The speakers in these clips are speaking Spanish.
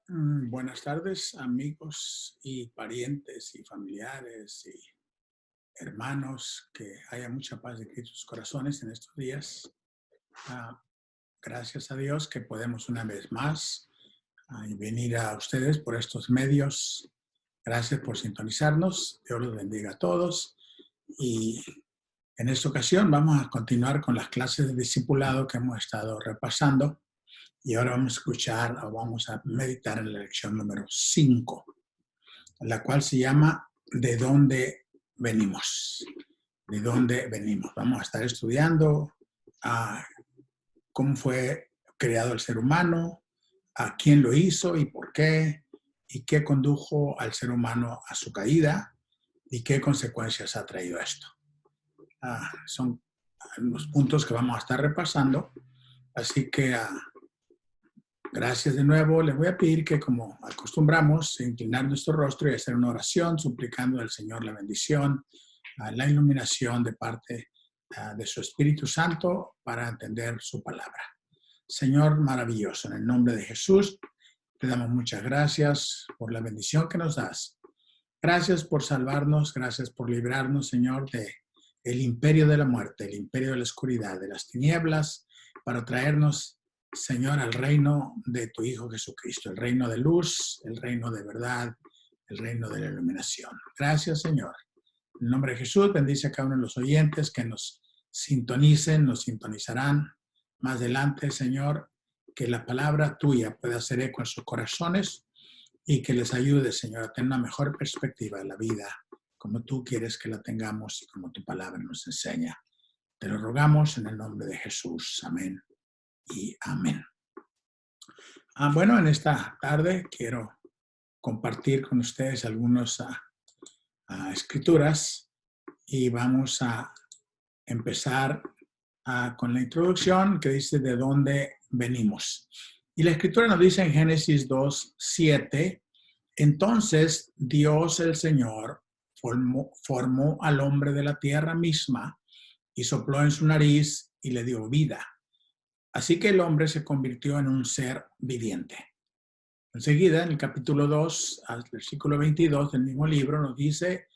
Buenas tardes, amigos y parientes y familiares y hermanos. Que haya mucha paz de Cristo en sus corazones en estos días. Ah, Gracias a Dios que podemos una vez más y venir a ustedes por estos medios. Gracias por sintonizarnos. Dios los bendiga a todos. Y en esta ocasión vamos a continuar con las clases de discipulado que hemos estado repasando. Y ahora vamos a escuchar o vamos a meditar en la lección número 5, la cual se llama ¿De dónde venimos? ¿De dónde venimos? Vamos a estar estudiando cómo fue creado el ser humano, a quién lo hizo y qué condujo al ser humano a su caída y qué consecuencias ha traído esto. Son los puntos que vamos a estar repasando, así que gracias de nuevo. Les voy a pedir que, como acostumbramos, inclinar nuestro rostro y hacer una oración suplicando al Señor la bendición, la iluminación de parte de su Espíritu Santo para entender su palabra. Señor maravilloso, en el nombre de Jesús, te damos muchas gracias por la bendición que nos das. Gracias por salvarnos, gracias por librarnos, Señor, de el imperio de la muerte, el imperio de la oscuridad, de las tinieblas, para traernos, Señor, al reino de tu Hijo Jesucristo, el reino de luz, el reino de verdad, el reino de la iluminación. Gracias, Señor. En el nombre de Jesús, bendice a cada uno de los oyentes que nos sintonicen, nos sintonizarán más adelante, Señor, que la palabra tuya pueda hacer eco en sus corazones y que les ayude, Señor, a tener una mejor perspectiva de la vida, como tú quieres que la tengamos y como tu palabra nos enseña. Te lo rogamos en el nombre de Jesús. Amén y amén. Bueno, en esta tarde quiero compartir con ustedes algunas escrituras y vamos a empezar con la introducción que dice de dónde venimos. Y la escritura nos dice en Génesis 2:7, entonces Dios el Señor formó al hombre de la tierra misma y sopló en su nariz y le dio vida. Así que el hombre se convirtió en un ser viviente. Enseguida, en el capítulo 2, al versículo 22 del mismo libro, nos dice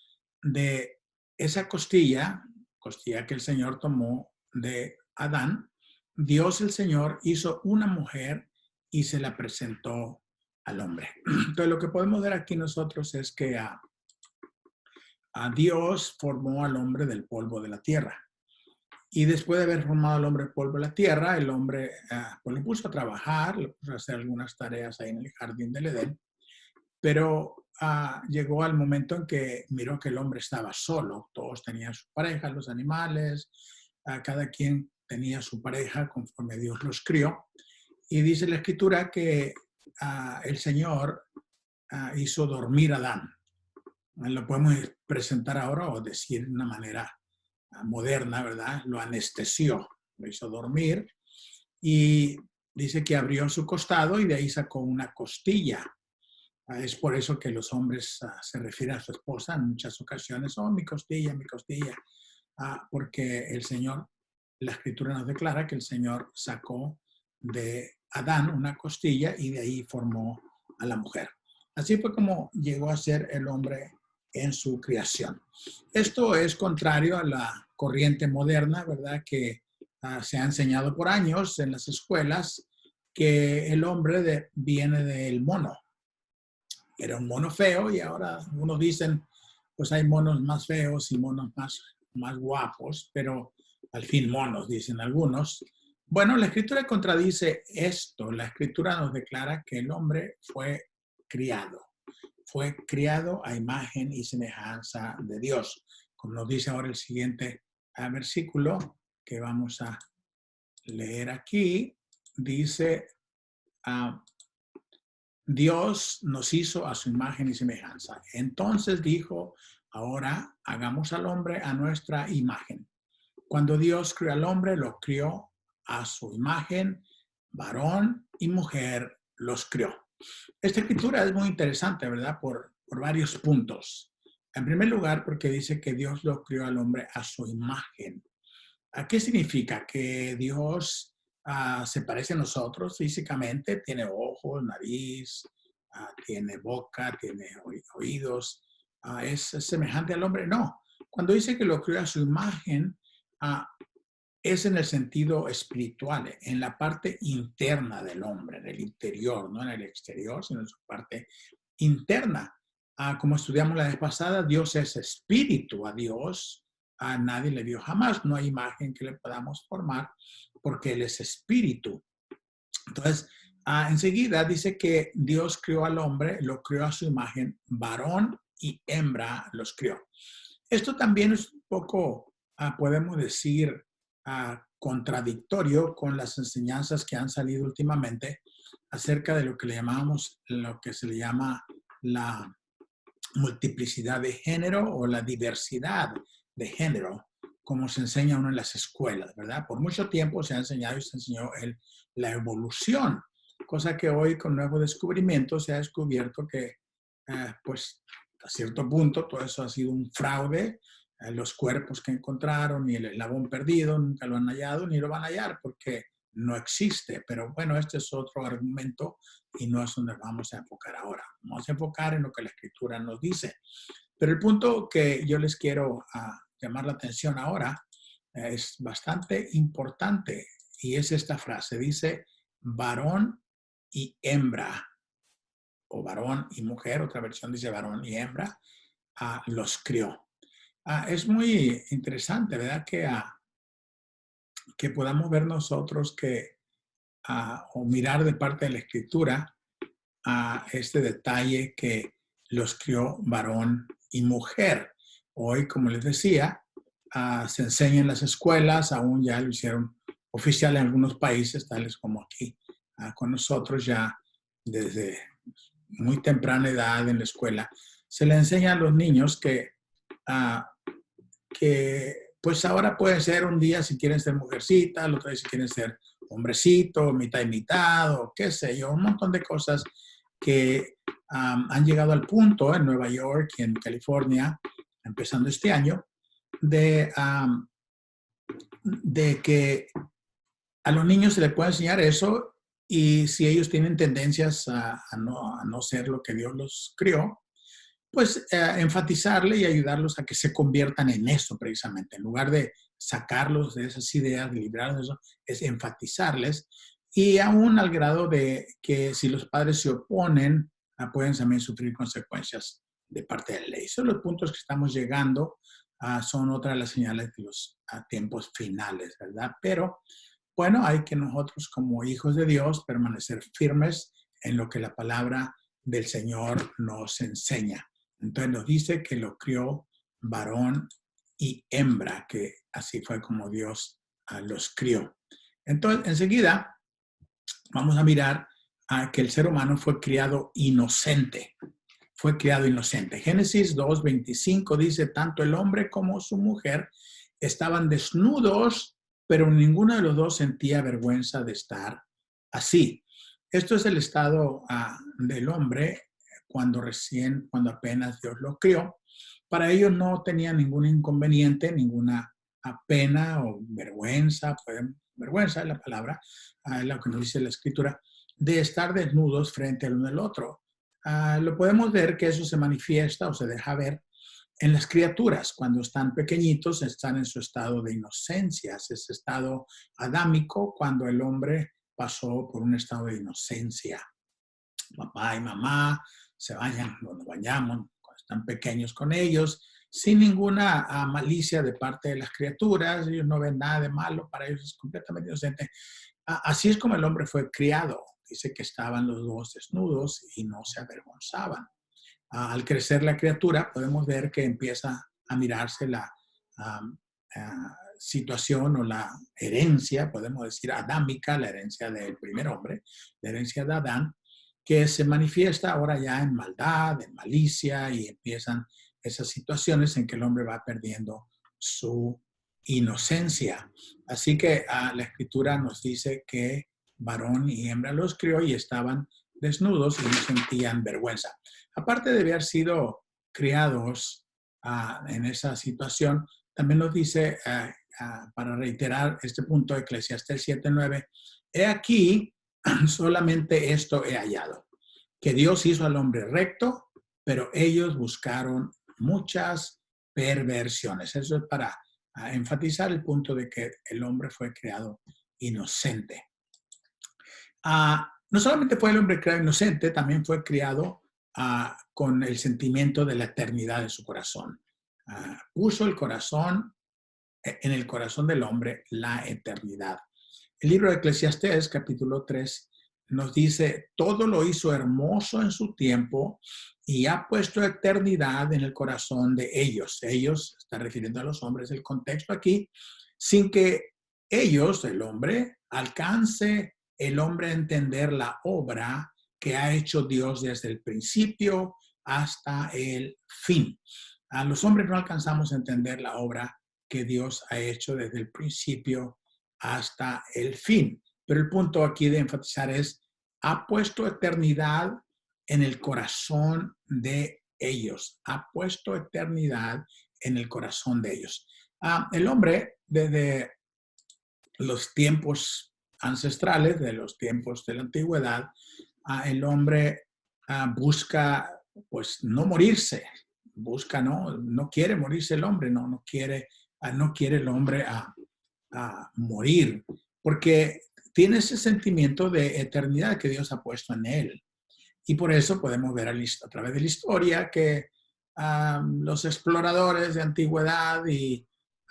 de esa costilla que el Señor tomó de Adán, Dios el Señor hizo una mujer y se la presentó al hombre. Entonces, lo que podemos ver aquí nosotros es que a Dios formó al hombre del polvo de la tierra. Y después de haber formado al hombre del polvo de la tierra, el hombre pues lo puso a trabajar, le puso a hacer algunas tareas ahí en el jardín del Edén, pero llegó al momento en que miró que el hombre estaba solo. Todos tenían su pareja, los animales, cada quien tenía su pareja conforme Dios los crió. Y dice la escritura que el Señor hizo dormir a Adán. Lo podemos presentar ahora o decir de una manera moderna, ¿verdad? Lo anestesió, lo hizo dormir y dice que abrió su costado y de ahí sacó una costilla. Es por eso que los hombres se refieren a su esposa en muchas ocasiones, oh, mi costilla, porque el Señor, la escritura nos declara que el Señor sacó de Adán una costilla y de ahí formó a la mujer. Así fue como llegó a ser el hombre en su creación. Esto es contrario a la corriente moderna, ¿verdad? Que se ha enseñado por años en las escuelas que el hombre viene del mono. Era un mono feo y ahora unos dicen, pues hay monos más feos y monos más guapos, pero al fin monos, dicen algunos. Bueno, la escritura contradice esto. La escritura nos declara que el hombre fue criado a imagen y semejanza de Dios. Como nos dice ahora el siguiente versículo que vamos a leer aquí, dice, Dios nos hizo a su imagen y semejanza. Entonces dijo, ahora hagamos al hombre a nuestra imagen. Cuando Dios creó al hombre, lo crió a su imagen, varón y mujer los crió. Esta escritura es muy interesante, ¿verdad? Por varios puntos. En primer lugar, porque dice que Dios lo crió al hombre a su imagen. ¿Qué significa? Que Dios se parece a nosotros físicamente, tiene ojos, nariz, tiene boca, tiene oídos, es semejante al hombre. No, cuando dice que lo creó a su imagen, ah, es en el sentido espiritual, en la parte interna del hombre, en el interior, no en el exterior, sino en su parte interna. Como estudiamos la vez pasada, Dios es espíritu. A Dios a nadie le vio jamás. No hay imagen que le podamos formar porque Él es espíritu. Entonces, enseguida dice que Dios creó al hombre, lo creó a su imagen, varón y hembra los creó. Esto también es un poco, podemos decir, contradictorio con las enseñanzas que han salido últimamente acerca de lo que le llamamos, lo que se le llama la multiplicidad de género o la diversidad de género, como se enseña uno en las escuelas, ¿verdad? Por mucho tiempo se ha enseñado y se enseñó la evolución, cosa que hoy con nuevos descubrimientos se ha descubierto que, pues, a cierto punto todo eso ha sido un fraude. Los cuerpos que encontraron y el eslabón perdido nunca lo han hallado ni lo van a hallar porque no existe. Pero bueno, este es otro argumento y no es donde vamos a enfocar ahora. Vamos a enfocar en lo que la Escritura nos dice. Pero el punto que yo les quiero llamar la atención ahora es bastante importante y es esta frase. Dice varón y hembra, o varón y mujer, otra versión dice varón y hembra, los crió. Es muy interesante, ¿verdad? Que podamos ver nosotros o mirar de parte de la Escritura este detalle que los crió varón y mujer. Hoy, como les decía, se enseña en las escuelas, aún ya lo hicieron oficial en algunos países, tales como aquí con nosotros, ya desde muy temprana edad en la escuela, se le enseña a los niños que pues ahora pueden ser un día si quieren ser mujercita, el otro día si quieren ser hombrecito, mitad y mitad, o qué sé yo, un montón de cosas que han llegado al punto en Nueva York y en California, empezando este año, de que a los niños se les puede enseñar eso y si ellos tienen tendencias a no ser lo que Dios los crió, pues enfatizarle y ayudarlos a que se conviertan en eso precisamente. En lugar de sacarlos de esas ideas, de librarlos de eso, es enfatizarles y aún al grado de que si los padres se oponen, pueden también sufrir consecuencias de parte de la ley. Esos son los puntos que estamos llegando, son otras de las señales de los tiempos finales, ¿verdad? Pero bueno, hay que nosotros como hijos de Dios permanecer firmes en lo que la palabra del Señor nos enseña. Entonces nos dice que lo crió varón y hembra, que así fue como Dios los crió. Entonces, enseguida vamos a mirar que el ser humano fue criado inocente. Fue criado inocente. Génesis 2:25 dice, tanto el hombre como su mujer estaban desnudos, pero ninguno de los dos sentía vergüenza de estar así. Esto es el estado del hombre cuando apenas Dios lo crió. Para ellos no tenía ningún inconveniente, ninguna pena o vergüenza, vergüenza es la palabra, es lo que nos dice la Escritura, de estar desnudos frente al uno al otro. Lo podemos ver que eso se manifiesta o se deja ver en las criaturas. Cuando están pequeñitos, están en su estado de inocencia, ese estado adámico cuando el hombre pasó por un estado de inocencia. Papá y mamá se bañan, nos bañamos cuando están pequeños con ellos, sin ninguna malicia de parte de las criaturas. Ellos no ven nada de malo, para ellos es completamente inocente. Así es como el hombre fue criado. Dice que estaban los dos desnudos y no se avergonzaban. Al crecer la criatura, podemos ver que empieza a mirarse la situación o la herencia, podemos decir, adámica, la herencia del primer hombre, la herencia de Adán, que se manifiesta ahora ya en maldad, en malicia, y empiezan esas situaciones en que el hombre va perdiendo su inocencia. Así que la Escritura nos dice que varón y hembra los crió y estaban desnudos y no sentían vergüenza. Aparte de haber sido criados en esa situación, también nos dice, para reiterar este punto de Eclesiastés 7:9, he aquí, solamente esto he hallado. que Dios hizo al hombre recto, pero ellos buscaron muchas perversiones. Eso es para enfatizar el punto de que el hombre fue creado inocente. No solamente fue el hombre creado inocente, también fue criado con el sentimiento de la eternidad en su corazón. Puso el corazón, en el corazón del hombre, la eternidad. El libro de Eclesiastés, capítulo 3, nos dice, todo lo hizo hermoso en su tiempo y ha puesto eternidad en el corazón de ellos. Ellos, está refiriendo a los hombres, el contexto aquí, sin que ellos, el hombre, alcance el hombre a entender la obra que ha hecho Dios desde el principio hasta el fin. A los hombres no alcanzamos a entender la obra que Dios ha hecho desde el principio hasta el fin. Pero el punto aquí de enfatizar es, ha puesto eternidad en el corazón de ellos. Ha puesto eternidad en el corazón de ellos. El hombre, desde los tiempos ancestrales, de los tiempos de la antigüedad, el hombre busca, pues, no morirse. Busca, no quiere morirse el hombre, no quiere el hombre a morir, porque tiene ese sentimiento de eternidad que Dios ha puesto en él. Y por eso podemos ver a través de la historia que los exploradores de antigüedad y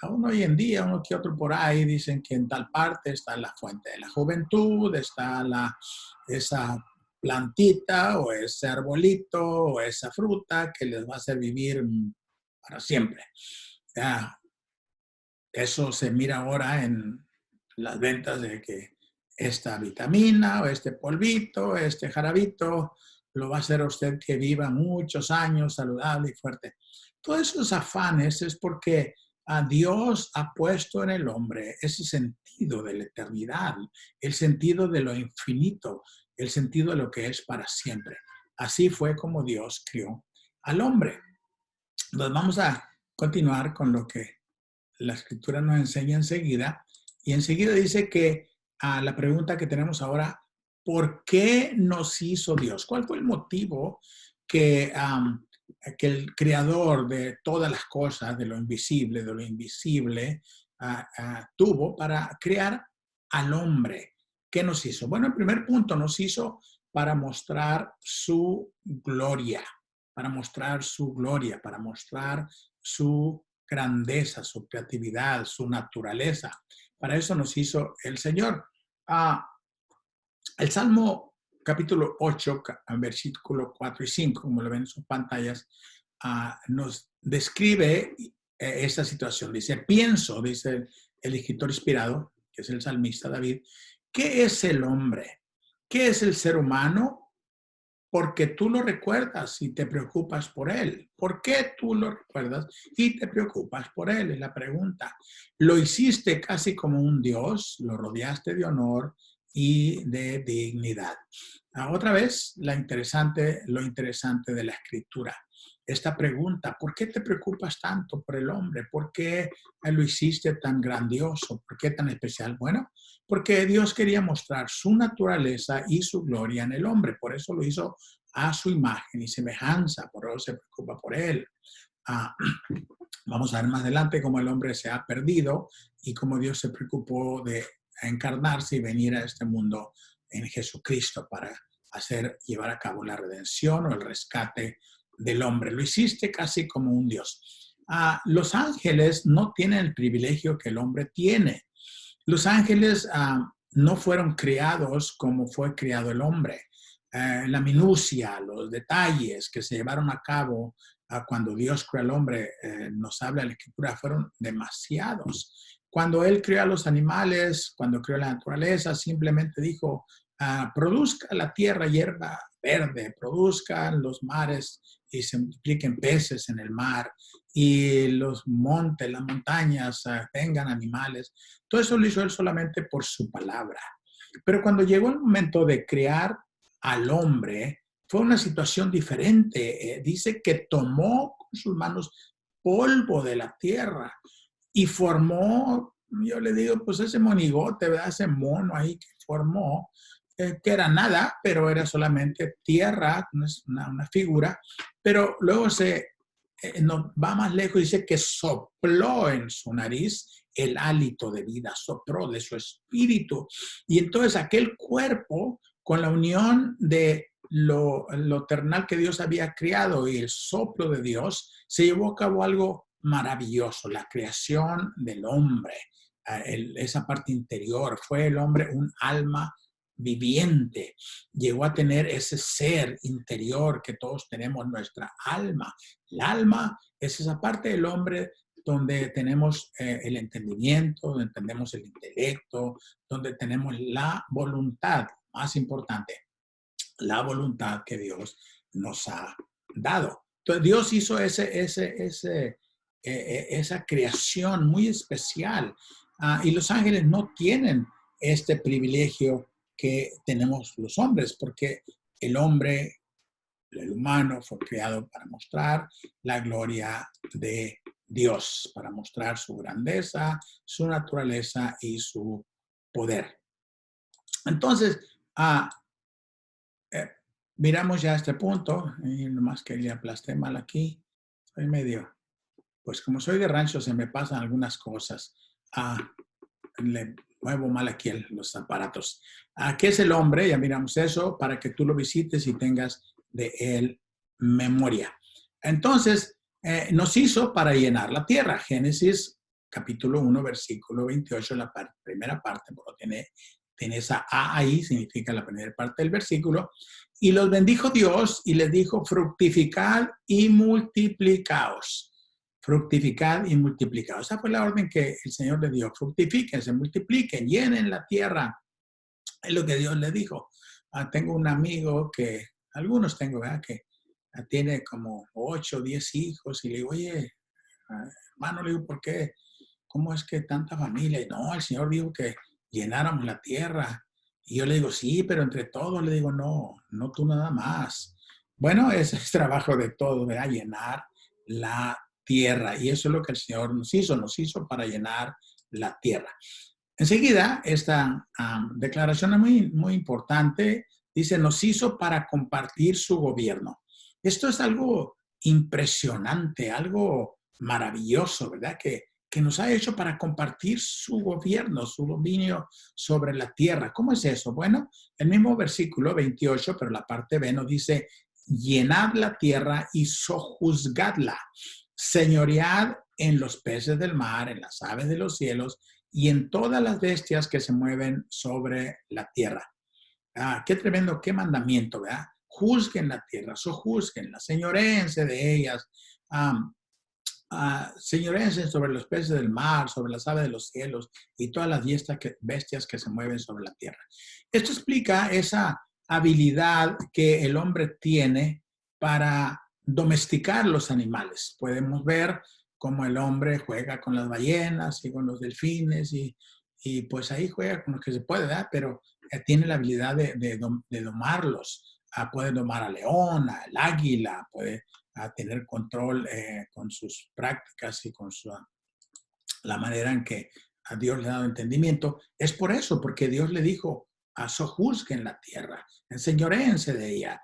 aún hoy en día, uno que otro por ahí, dicen que en tal parte está la fuente de la juventud, está esa plantita o ese arbolito o esa fruta que les va a hacer vivir para siempre. Eso se mira ahora en las ventas de que esta vitamina o este polvito, este jarabito, lo va a hacer a usted que viva muchos años saludable y fuerte. Todos esos afanes es porque Dios ha puesto en el hombre ese sentido de la eternidad, el sentido de lo infinito, el sentido de lo que es para siempre. Así fue como Dios crió al hombre. Entonces vamos a continuar con lo que la escritura nos enseña enseguida, y enseguida dice que la pregunta que tenemos ahora, ¿por qué nos hizo Dios? ¿Cuál fue el motivo que el creador de todas las cosas, de lo invisible, tuvo para crear al hombre? ¿Qué nos hizo? Bueno, el primer punto, nos hizo para mostrar su gloria, para mostrar su gloria, para mostrar su grandeza, su creatividad, su naturaleza. Para eso nos hizo el Señor. El Salmo capítulo 8, versículo 4 y 5, como lo ven en sus pantallas, nos describe esta situación. Dice, pienso, dice el escritor inspirado, que es el salmista David, ¿qué es el hombre? ¿Qué es el ser humano? Porque tú lo recuerdas y te preocupas por él. ¿Por qué tú lo recuerdas y te preocupas por él? Es la pregunta. Lo hiciste casi como un Dios, lo rodeaste de honor y de dignidad. Otra vez, lo interesante de la escritura. Esta pregunta, ¿por qué te preocupas tanto por el hombre? ¿Por qué lo hiciste tan grandioso? ¿Por qué tan especial? Bueno, porque Dios quería mostrar su naturaleza y su gloria en el hombre. Por eso lo hizo a su imagen y semejanza. Por eso se preocupa por él. Vamos a ver más adelante cómo el hombre se ha perdido y cómo Dios se preocupó de encarnarse y venir a este mundo en Jesucristo para llevar a cabo la redención o el rescate del hombre. Lo hiciste casi como un Dios. Los ángeles no tienen el privilegio que el hombre tiene. Los ángeles no fueron creados como fue creado el hombre. La minucia, los detalles que se llevaron a cabo cuando Dios creó al hombre, nos habla la Escritura, fueron demasiados. Cuando Él creó a los animales, cuando creó la naturaleza, simplemente dijo, produzca la tierra hierba verde, produzcan los mares y se multipliquen peces en el mar, y los montes, las montañas tengan animales. Todo eso lo hizo Él solamente por su palabra. Pero cuando llegó el momento de crear al hombre, fue una situación diferente. Dice que tomó con sus manos polvo de la tierra y formó, yo le digo, pues ese monigote, ¿verdad? Ese mono ahí que formó, que era nada, pero era solamente tierra, una figura, pero luego no, va más lejos y dice que sopló en su nariz el hálito de vida, sopló de su espíritu. Y entonces aquel cuerpo, con la unión de lo terrenal que Dios había creado y el soplo de Dios, se llevó a cabo algo maravilloso, la creación del hombre. Esa parte interior, fue el hombre un alma viviente, llegó a tener ese ser interior que todos tenemos, nuestra alma. El alma es esa parte del hombre donde tenemos el entendimiento, donde tenemos el intelecto, donde tenemos la voluntad, más importante, la voluntad que Dios nos ha dado. Entonces Dios hizo esa creación muy especial, y los ángeles no tienen este privilegio que tenemos los hombres, porque el hombre, el humano, fue creado para mostrar la gloria de Dios, para mostrar su grandeza, su naturaleza y su poder. Entonces, eh, miramos ya este punto, y nomás que le aplasté mal aquí, soy medio, pues como soy de rancho se me pasan algunas cosas. Le muevo mal aquí los aparatos. ¿Qué es el hombre? Ya miramos eso para que tú lo visites y tengas de él memoria. Entonces, nos hizo para llenar la tierra. Génesis capítulo 1, versículo 28, la primera parte, porque tiene esa A ahí, significa la primera parte del versículo. Y los bendijo Dios y les dijo, fructificad y multiplicaos. Fructificad y multiplicad. Esa fue la orden que el Señor le dio. Fructifiquen, se multipliquen, llenen la tierra. Es lo que Dios le dijo. Tengo un amigo que, algunos tengo, ¿verdad? Que tiene como 8 o 10 hijos y le digo, oye, hermano, le digo, ¿por qué? ¿Cómo es que tanta familia? Y no, el Señor dijo que llenáramos la tierra. Y yo le digo, sí, pero entre todos, le digo, no, no tú nada más. Bueno, ese es trabajo de todos, ¿verdad? Llenar la tierra. Y eso es lo que el Señor nos hizo para llenar la tierra. Enseguida, esta declaración es muy, muy importante. Dice, nos hizo para compartir su gobierno. Esto es algo impresionante, algo maravilloso, ¿verdad? Que nos ha hecho para compartir su gobierno, su dominio sobre la tierra. ¿Cómo es eso? Bueno, el mismo versículo 28, pero la parte B nos dice, llenad la tierra y sojuzgadla, señoread en los peces del mar, en las aves de los cielos y en todas las bestias que se mueven sobre la tierra. Qué tremendo, qué mandamiento, ¿verdad? Juzguen la tierra, sojuzguenla, señoréense de ellas, señoréense sobre los peces del mar, sobre las aves de los cielos y todas las bestias que se mueven sobre la tierra. Esto explica esa habilidad que el hombre tiene para domesticar los animales. Podemos ver cómo el hombre juega con las ballenas y con los delfines y pues ahí juega con lo que se puede, ¿verdad? Pero tiene la habilidad de domarlos. Puede domar al león, al águila, puede tener control con sus prácticas y con la manera en que a Dios le ha dado entendimiento. Es por eso, porque Dios le dijo, sojuzguen la tierra, enseñoréense de ella.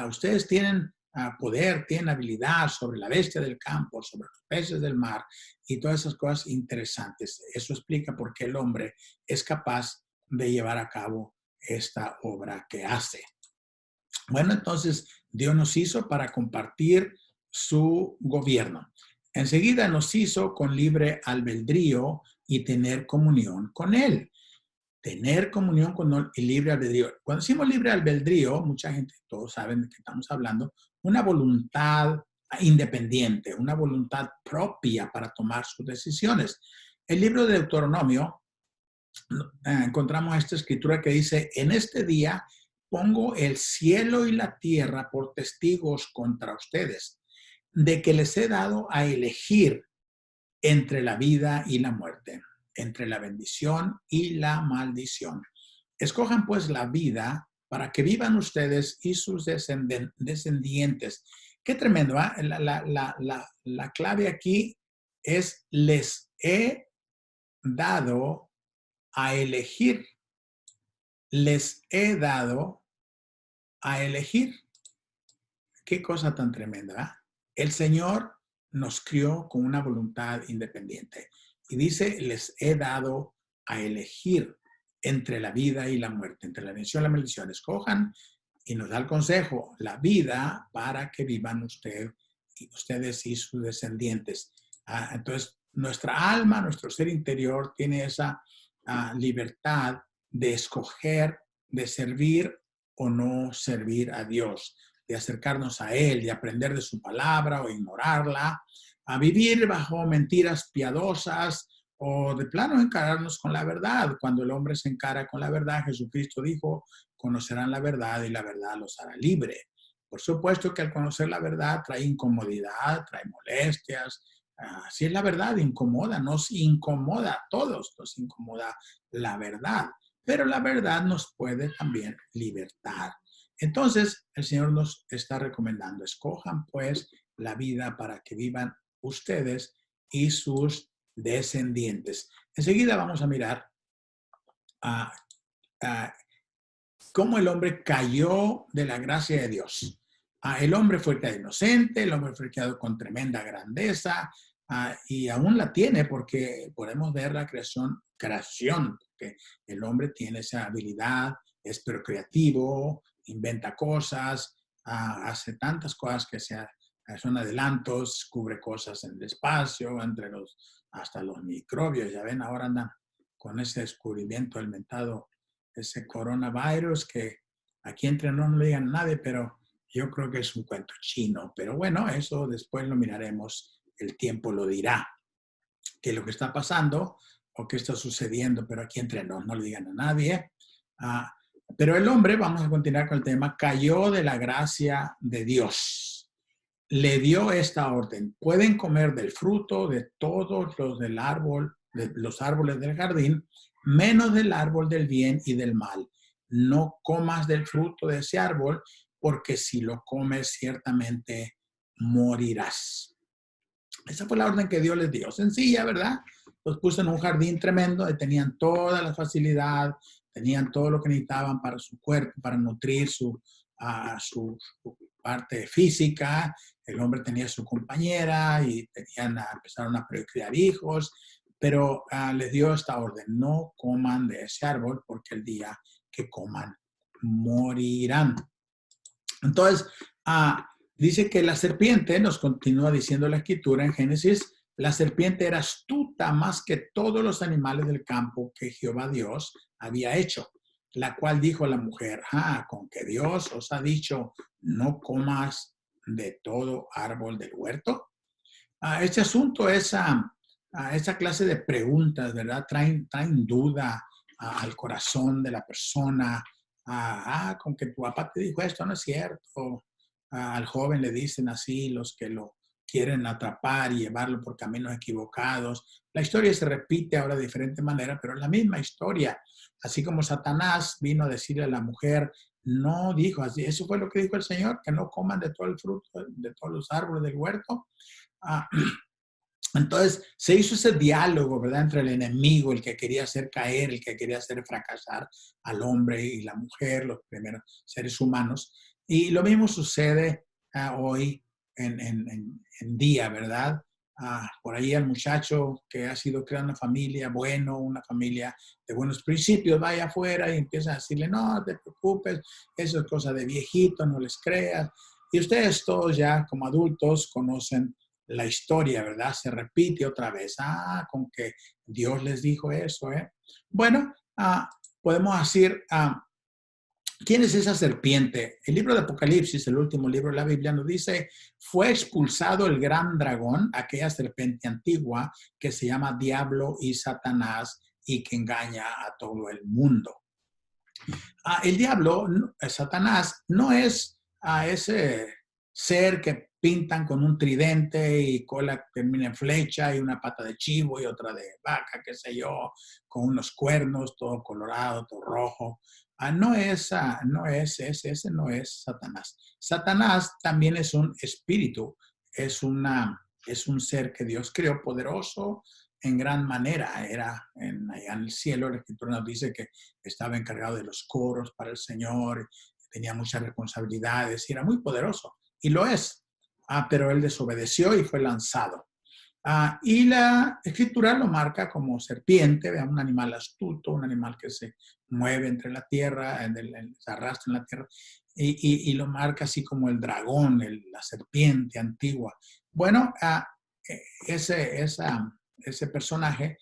Ustedes tienen poder, tienen habilidad sobre la bestia del campo, sobre los peces del mar y todas esas cosas interesantes. Eso explica por qué el hombre es capaz de llevar a cabo esta obra que hace. Bueno, entonces Dios nos hizo para compartir su gobierno. Enseguida nos hizo con libre albedrío y tener comunión con Él. Tener comunión con el libre albedrío. Cuando decimos libre albedrío, mucha gente, todos saben de qué estamos hablando, una voluntad independiente, una voluntad propia para tomar sus decisiones. El libro de Deuteronomio, encontramos esta escritura que dice, en este día pongo el cielo y la tierra por testigos contra ustedes, de que les he dado a elegir entre la vida y la muerte, entre la bendición y la maldición. Escojan pues la vida para que vivan ustedes y sus descendientes. Qué tremendo, ¿eh? La clave aquí es les he dado a elegir. les he dado a elegir. Qué cosa tan tremenda, ¿verdad? El Señor nos crió con una voluntad independiente. Y dice, les he dado a elegir entre la vida y la muerte, entre la bendición y la maldición. Escojan y nos da el consejo, la vida para que vivan ustedes y sus descendientes. Entonces, nuestra alma, nuestro ser interior tiene esa libertad de escoger, de servir o no servir a Dios, de acercarnos a Él, de aprender de su palabra o ignorarla, a vivir bajo mentiras piadosas o de plano encararnos con la verdad. Cuando el hombre se encara con la verdad, Jesucristo dijo, conocerán la verdad y la verdad los hará libre. Por supuesto que al conocer la verdad trae incomodidad, trae molestias. Así es la verdad, incomoda, nos incomoda a todos, nos incomoda la verdad. Pero la verdad nos puede también libertar. Entonces, el Señor nos está recomendando, escojan pues la vida para que vivan ustedes y sus descendientes. Enseguida vamos a mirar a cómo el hombre cayó de la gracia de Dios. El hombre fue creado inocente, el hombre fue creado con tremenda grandeza y aún la tiene porque podemos ver la creación, porque el hombre tiene esa habilidad, es procreativo, inventa cosas, hace tantas cosas que son adelantos, cubre cosas en el espacio, hasta los microbios. Ya ven, ahora andan con ese descubrimiento del mentado ese coronavirus que aquí entre no le digan a nadie, pero yo creo que es un cuento chino. Pero bueno, eso después lo miraremos, el tiempo lo dirá, qué es lo que está pasando o qué está sucediendo, pero aquí entre no le digan a nadie. Pero el hombre, vamos a continuar con el tema, cayó de la gracia de Dios. Le dio esta orden, pueden comer del fruto de todos los del árbol, de los árboles del jardín, menos del árbol del bien y del mal. No comas del fruto de ese árbol, porque si lo comes ciertamente morirás. Esa fue la orden que Dios les dio. Sencilla, ¿verdad? Los puso en un jardín tremendo, y tenían toda la facilidad, tenían todo lo que necesitaban para su cuerpo, para nutrir su parte física. El hombre tenía su compañera y empezaron a procrear hijos, pero les dio esta orden, no coman de ese árbol porque el día que coman morirán. Entonces, dice que la serpiente, nos continúa diciendo la escritura en Génesis, la serpiente era astuta más que todos los animales del campo que Jehová Dios había hecho, la cual dijo a la mujer, con que Dios os ha dicho, no comas de todo árbol del huerto. Este asunto es esa clase de preguntas, ¿verdad? Traen duda al corazón de la persona. Con que tu papá te dijo esto, no es cierto. Al joven le dicen así los que lo quieren atrapar y llevarlo por caminos equivocados. La historia se repite ahora de diferente manera, pero es la misma historia. Así como Satanás vino a decirle a la mujer, no dijo así, eso fue lo que dijo el Señor, que no coman de todo el fruto, de todos los árboles del huerto. Entonces se hizo ese diálogo, ¿verdad?, entre el enemigo, el que quería hacer caer, el que quería hacer fracasar al hombre y la mujer, los primeros seres humanos. Y lo mismo sucede hoy en día, ¿verdad? Por ahí el muchacho que ha sido creado una familia bueno, una familia de buenos principios, vaya afuera y empieza a decirle, no te preocupes, eso es cosa de viejito, no les creas. Y ustedes todos ya como adultos conocen la historia, ¿verdad? Se repite otra vez. Con que Dios les dijo eso, ¿eh? Bueno, podemos decir, ¿quién es esa serpiente? El libro de Apocalipsis, el último libro de la Biblia, nos dice, fue expulsado el gran dragón, aquella serpiente antigua que se llama Diablo y Satanás y que engaña a todo el mundo. El diablo, Satanás, no es ese ser que pintan con un tridente y cola que termina en flecha y una pata de chivo y otra de vaca, qué sé yo, con unos cuernos, todo colorado, todo rojo. Ese no es Satanás. Satanás también es un espíritu, es un ser que Dios creó poderoso, en gran manera. Era allá en el cielo, la Escritura nos dice que estaba encargado de los coros para el Señor, tenía muchas responsabilidades y era muy poderoso. Y lo es. Pero él desobedeció y fue lanzado. Y la Escritura lo marca como serpiente, ¿vea? Un animal astuto, un animal que se mueve entre la tierra, se arrastra en la tierra, y lo marca así como el dragón, la serpiente antigua. Bueno, ese personaje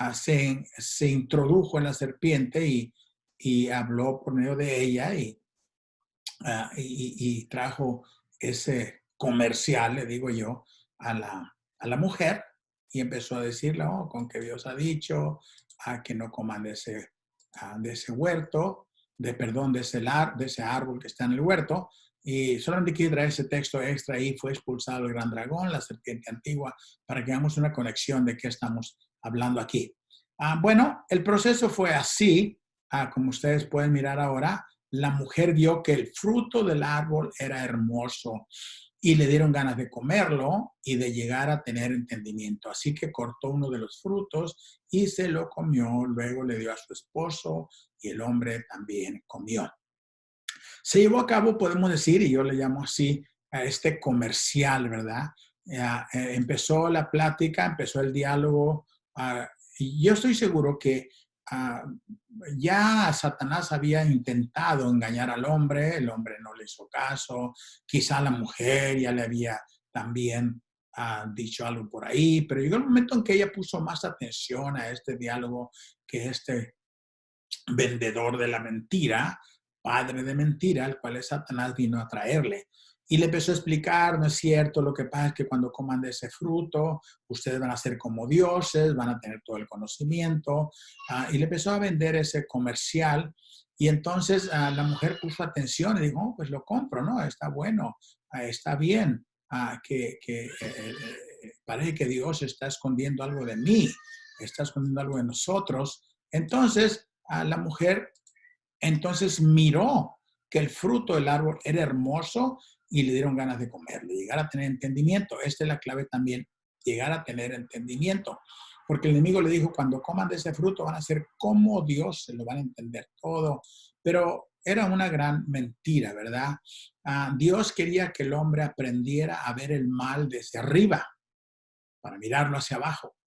se introdujo en la serpiente y habló por medio de ella y trajo ese comercial, le digo yo, a la mujer y empezó a decirle, oh, con que Dios ha dicho que no coman de ese huerto, de ese árbol que está en el huerto. Y solamente quiero traer ese texto extra ahí, fue expulsado el gran dragón, la serpiente antigua, para que hagamos una conexión de qué estamos hablando aquí. Bueno, el proceso fue así, como ustedes pueden mirar ahora. La mujer vio que el fruto del árbol era hermoso y le dieron ganas de comerlo y de llegar a tener entendimiento. Así que cortó uno de los frutos y se lo comió. Luego le dio a su esposo y el hombre también comió. Se llevó a cabo, podemos decir, y yo le llamo así, a este comercial, ¿verdad? Empezó la plática, empezó el diálogo. Y yo estoy seguro que ya Satanás había intentado engañar al hombre, el hombre no le hizo caso, quizá la mujer ya le había también dicho algo por ahí, pero llegó el momento en que ella puso más atención a este diálogo que este vendedor de la mentira, padre de mentira, al cual Satanás vino a traerle. Y le empezó a explicar, no es cierto, lo que pasa es que cuando coman de ese fruto, ustedes van a ser como dioses, van a tener todo el conocimiento. Y le empezó a vender ese comercial. Y entonces la mujer puso atención y dijo, oh, pues lo compro, ¿no? Está bueno, está bien, parece que Dios está escondiendo algo de mí, está escondiendo algo de nosotros. Entonces, la mujer entonces miró que el fruto del árbol era hermoso y le dieron ganas de comerlo, llegar a tener entendimiento. Esta es la clave también, llegar a tener entendimiento. Porque el enemigo le dijo, cuando coman de ese fruto van a ser como Dios, se lo van a entender todo. Pero era una gran mentira, ¿verdad? Dios quería que el hombre aprendiera a ver el mal desde arriba, para mirarlo hacia abajo.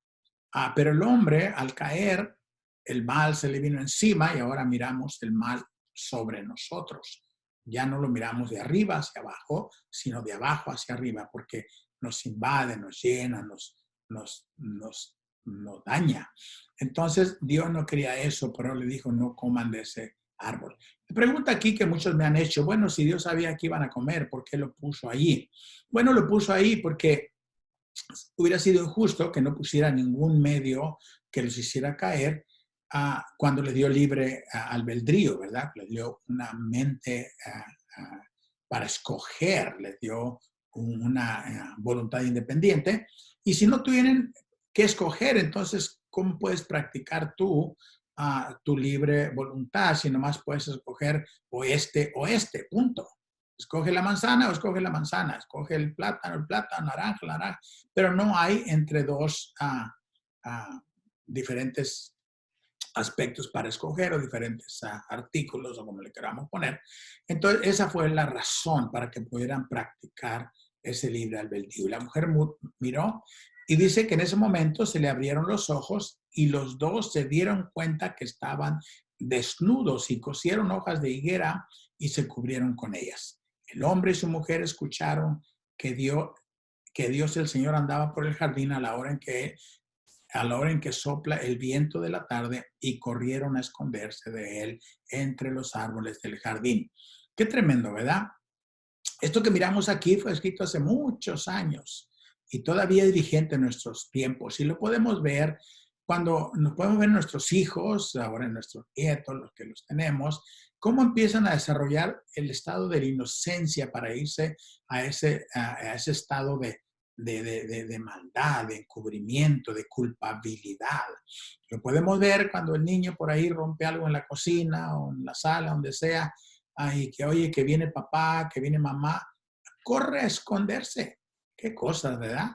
Pero el hombre, al caer, el mal se le vino encima y ahora miramos el mal sobre nosotros. Ya no lo miramos de arriba hacia abajo, sino de abajo hacia arriba, porque nos invade, nos llena, nos daña. Entonces, Dios no quería eso, pero le dijo, no coman de ese árbol. La pregunta aquí que muchos me han hecho, bueno, si Dios sabía que iban a comer, ¿por qué lo puso ahí? Bueno, lo puso ahí porque hubiera sido injusto que no pusiera ningún medio que los hiciera caer cuando les dio libre albedrío, ¿verdad? Les dio una mente para escoger, les dio una voluntad independiente. Y si no tuvieran que escoger, entonces, ¿cómo puedes practicar tú tu libre voluntad si nomás puedes escoger o este, punto? Escoge la manzana o escoge la manzana, escoge el plátano, naranja, naranja, pero no hay entre dos diferentes aspectos para escoger o diferentes artículos o como le queramos poner. Entonces, esa fue la razón para que pudieran practicar ese libre albedrío. La mujer miró y dice que en ese momento se le abrieron los ojos y los dos se dieron cuenta que estaban desnudos y cosieron hojas de higuera y se cubrieron con ellas. El hombre y su mujer escucharon que Dios el Señor andaba por el jardín a la hora en que sopla el viento de la tarde y corrieron a esconderse de él entre los árboles del jardín. Qué tremendo, ¿verdad? Esto que miramos aquí fue escrito hace muchos años y todavía es vigente en nuestros tiempos. Y lo podemos ver cuando nos podemos ver nuestros hijos, ahora en nuestros nietos, los que los tenemos, cómo empiezan a desarrollar el estado de la inocencia para irse a ese estado de maldad, de encubrimiento, de culpabilidad. Lo podemos ver cuando el niño por ahí rompe algo en la cocina o en la sala, donde sea, y que oye que viene papá, que viene mamá, corre a esconderse. Qué cosas, ¿verdad?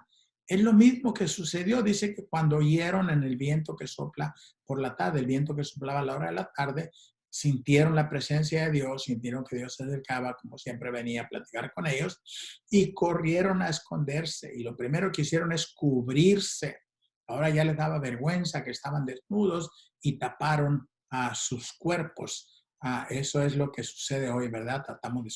Es lo mismo que sucedió. Dice que cuando oyeron en el viento que sopla por la tarde, el viento que soplaba a la hora de la tarde, sintieron la presencia de Dios, sintieron que Dios se acercaba, como siempre venía a platicar con ellos, y corrieron a esconderse. Y lo primero que hicieron es cubrirse. Ahora ya les daba vergüenza que estaban desnudos y taparon a sus cuerpos. Eso es lo que sucede hoy, ¿verdad? Tratamos de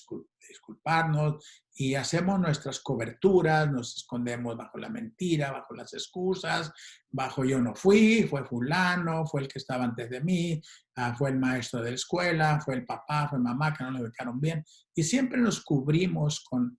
disculparnos y hacemos nuestras coberturas, nos escondemos bajo la mentira, bajo las excusas, bajo yo no fui, fue fulano, fue el que estaba antes de mí, fue el maestro de la escuela, fue el papá, fue mamá que no nos educaron bien. Y siempre nos cubrimos con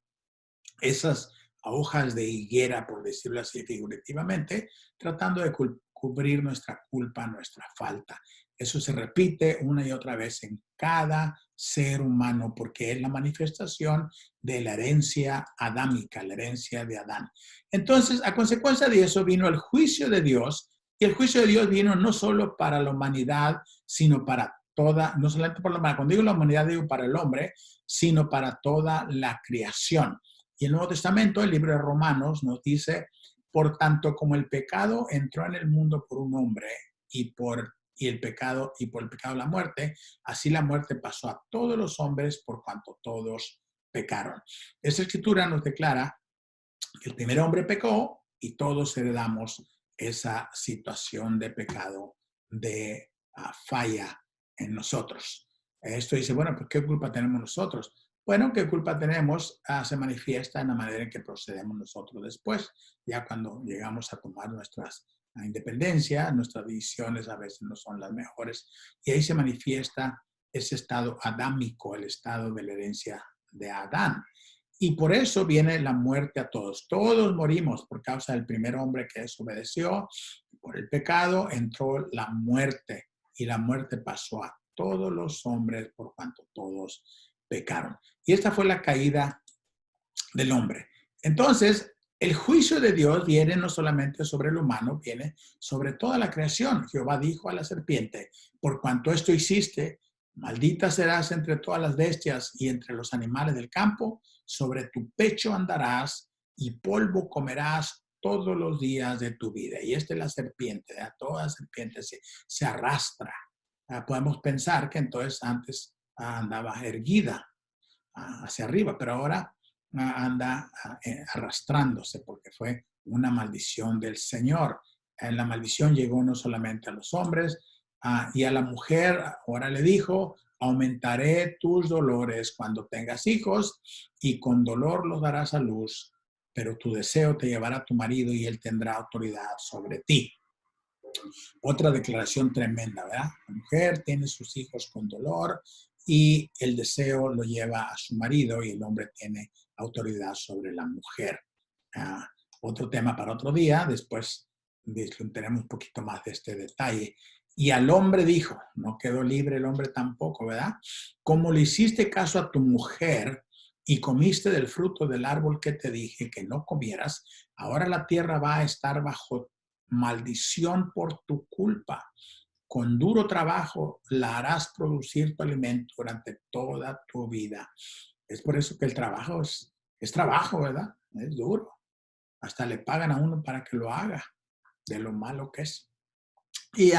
esas hojas de higuera, por decirlo así figurativamente, tratando de cubrir nuestra culpa, nuestra falta. Eso se repite una y otra vez en cada ser humano porque es la manifestación de la herencia adámica, la herencia de Adán. Entonces, a consecuencia de eso vino el juicio de Dios, y el juicio de Dios vino no solo para la humanidad, sino para toda, no solamente para la humanidad, cuando digo la humanidad digo para el hombre, sino para toda la creación. Y el Nuevo Testamento, el libro de Romanos, nos dice, por tanto, como el pecado entró en el mundo por un hombre y por el pecado la muerte, así la muerte pasó a todos los hombres por cuanto todos pecaron. Esta escritura nos declara que el primer hombre pecó y todos heredamos esa situación de pecado, de falla en nosotros. Esto dice, bueno, pues ¿qué culpa tenemos nosotros? Bueno, ¿qué culpa tenemos? Se manifiesta en la manera en que procedemos nosotros después, ya cuando llegamos a tomar nuestras independencia, nuestras decisiones a veces no son las mejores, y ahí se manifiesta ese estado adámico, el estado de la herencia de Adán. Y por eso viene la muerte a todos. Todos morimos por causa del primer hombre que desobedeció. Por el pecado entró la muerte y la muerte pasó a todos los hombres por cuanto todos pecaron. Y esta fue la caída del hombre. Entonces, el juicio de Dios viene no solamente sobre el humano, viene sobre toda la creación. Jehová dijo a la serpiente, por cuanto esto hiciste, maldita serás entre todas las bestias y entre los animales del campo, sobre tu pecho andarás y polvo comerás todos los días de tu vida. Y esta es la serpiente, toda serpiente se arrastra. Podemos pensar que entonces antes andaba erguida hacia arriba, pero ahora anda arrastrándose porque fue una maldición del Señor. La maldición llegó no solamente a los hombres y a la mujer. Ahora le dijo, aumentaré tus dolores cuando tengas hijos y con dolor los darás a luz, pero tu deseo te llevará a tu marido y él tendrá autoridad sobre ti. Otra declaración tremenda, ¿verdad? La mujer tiene sus hijos con dolor y el deseo lo lleva a su marido y el hombre tiene autoridad sobre la mujer. Otro tema para otro día, después disfrutaremos un poquito más de este detalle. Y al hombre dijo, no quedó libre el hombre tampoco, ¿verdad? Como le hiciste caso a tu mujer y comiste del fruto del árbol que te dije que no comieras, ahora la tierra va a estar bajo maldición por tu culpa. Con duro trabajo la harás producir tu alimento durante toda tu vida. Es por eso que el trabajo es trabajo, ¿verdad? Es duro. Hasta le pagan a uno para que lo haga, de lo malo que es. Y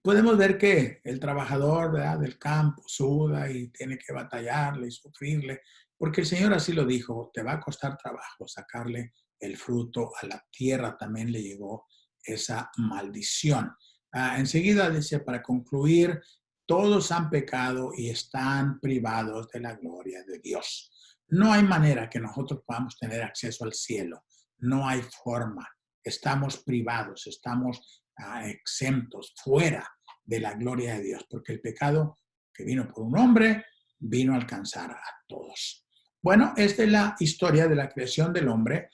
podemos ver que el trabajador, ¿verdad?, del campo suda y tiene que batallarle y sufrirle, porque el Señor así lo dijo, te va a costar trabajo sacarle el fruto a la tierra. También le llegó esa maldición. Enseguida dice, para concluir, todos han pecado y están privados de la gloria de Dios. No hay manera que nosotros podamos tener acceso al cielo. No hay forma. Estamos privados, estamos exentos, fuera de la gloria de Dios, porque el pecado que vino por un hombre, vino a alcanzar a todos. Bueno, esta es la historia de la creación del hombre,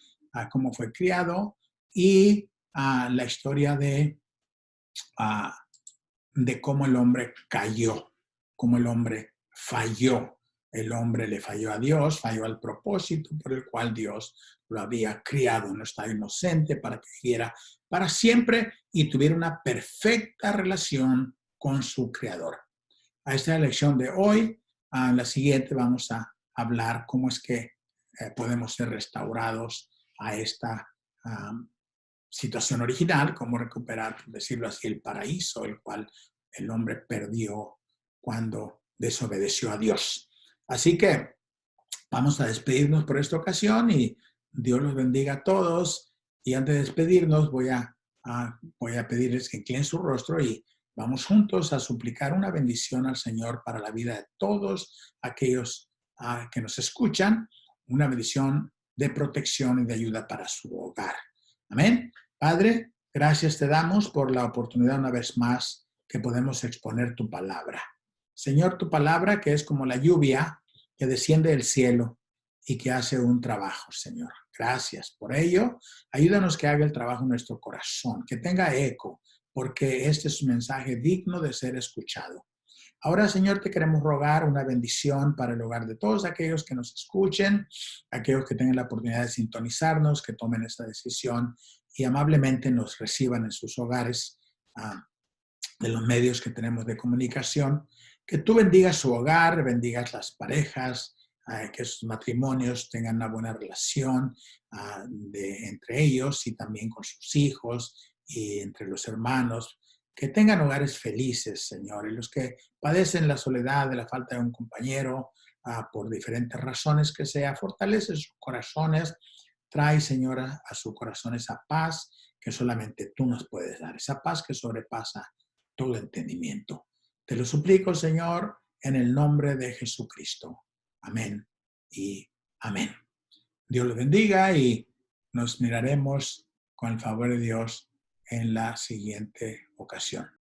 cómo fue criado y la historia de cómo el hombre cayó, cómo el hombre falló. El hombre le falló a Dios, falló al propósito por el cual Dios lo había criado. No estaba inocente para que viviera para siempre y tuviera una perfecta relación con su Creador. A esta lección de hoy, a la siguiente vamos a hablar cómo es que podemos ser restaurados a esta situación original, cómo recuperar, por decirlo así, el paraíso, el cual el hombre perdió cuando desobedeció a Dios. Así que vamos a despedirnos por esta ocasión y Dios los bendiga a todos. Y antes de despedirnos voy a pedirles que inclinen su rostro y vamos juntos a suplicar una bendición al Señor para la vida de todos aquellos que nos escuchan, una bendición de protección y de ayuda para su hogar. Amén. Padre, gracias te damos por la oportunidad una vez más que podemos exponer tu palabra. Señor, tu palabra que es como la lluvia que desciende del cielo y que hace un trabajo, Señor. Gracias por ello. Ayúdanos que haga el trabajo en nuestro corazón, que tenga eco, porque este es un mensaje digno de ser escuchado. Ahora, Señor, te queremos rogar una bendición para el hogar de todos aquellos que nos escuchen, aquellos que tengan la oportunidad de sintonizarnos, que tomen esta decisión y amablemente nos reciban en sus hogares de los medios que tenemos de comunicación. Que tú bendigas su hogar, bendigas las parejas, que sus matrimonios tengan una buena relación entre ellos y también con sus hijos y entre los hermanos. Que tengan hogares felices, Señor, y los que padecen la soledad de la falta de un compañero por diferentes razones que sea, fortalece sus corazones, trae, Señora, a su corazón esa paz que solamente tú nos puedes dar, esa paz que sobrepasa todo entendimiento. Te lo suplico, Señor, en el nombre de Jesucristo. Amén y amén. Dios los bendiga y nos miraremos con el favor de Dios en la siguiente ocasión.